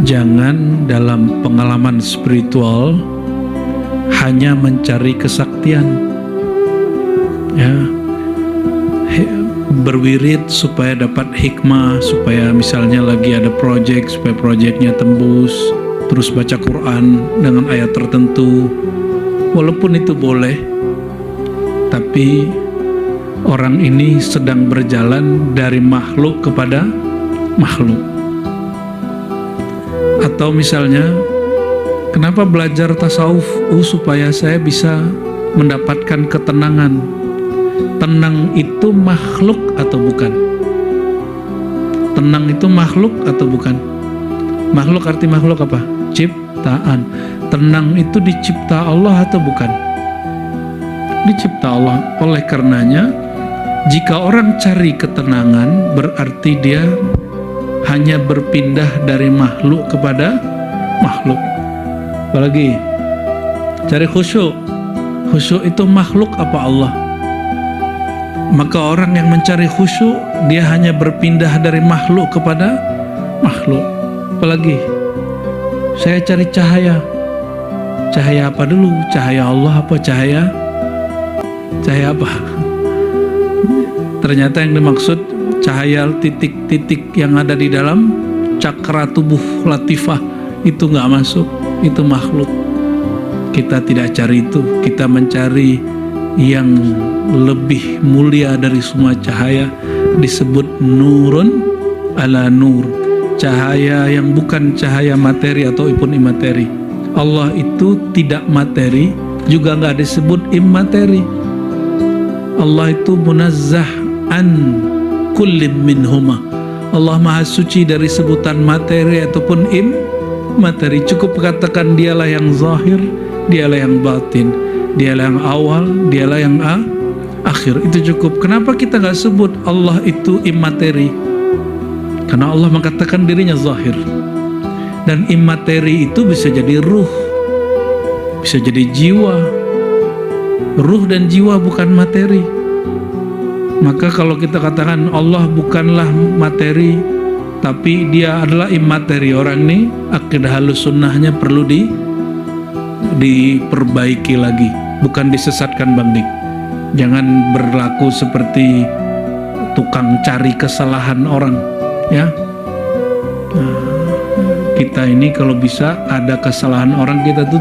Jangan dalam pengalaman spiritual hanya mencari kesaktian, ya, berwirid supaya dapat hikmah, supaya misalnya lagi ada proyek, supaya proyeknya tembus, terus baca Quran dengan ayat tertentu. Walaupun itu boleh, tapi orang ini sedang berjalan dari makhluk kepada makhluk. Atau misalnya, kenapa belajar tasawuf? Supaya saya bisa mendapatkan ketenangan. Tenang itu makhluk atau bukan? Tenang itu makhluk atau bukan? Makhluk, arti makhluk apa? Ciptaan. Tenang itu dicipta Allah atau bukan? Dicipta Allah. Oleh karenanya, jika orang cari ketenangan, berarti dia hanya berpindah dari makhluk kepada makhluk. Apalagi cari khusyuk. Khusyuk itu makhluk apa Allah? Maka orang yang mencari khusyuk, dia hanya berpindah dari makhluk kepada makhluk. Apalagi saya cari cahaya. Cahaya apa dulu? Cahaya Allah apa cahaya apa? Ternyata yang dimaksud cahaya titik-titik yang ada di dalam cakra tubuh latifah, itu nggak masuk, itu makhluk. Kita tidak cari itu, kita mencari yang lebih mulia dari semua cahaya, disebut nurun ala nur, cahaya yang bukan cahaya materi ataupun imateri. Allah itu tidak materi, juga nggak disebut imateri. Allah itu munazzah an kullim minhuma. Allah maha suci dari sebutan materi ataupun materi. Cukup katakan dialah yang zahir, dialah yang batin, dialah yang awal, dialah yang akhir. Itu cukup. Kenapa kita nggak sebut Allah itu imateri? Karena Allah mengatakan dirinya zahir. Dan imateri itu bisa jadi ruh, bisa jadi jiwa. Ruh dan jiwa bukan materi. Maka kalau kita katakan Allah bukanlah materi, tapi dia adalah imateri, orang ini akidah halus sunnahnya perlu diperbaiki lagi, bukan disesatkan, Bang Dik. Jangan berlaku seperti tukang cari kesalahan orang, ya. Kita ini kalau bisa ada kesalahan orang kita tutup.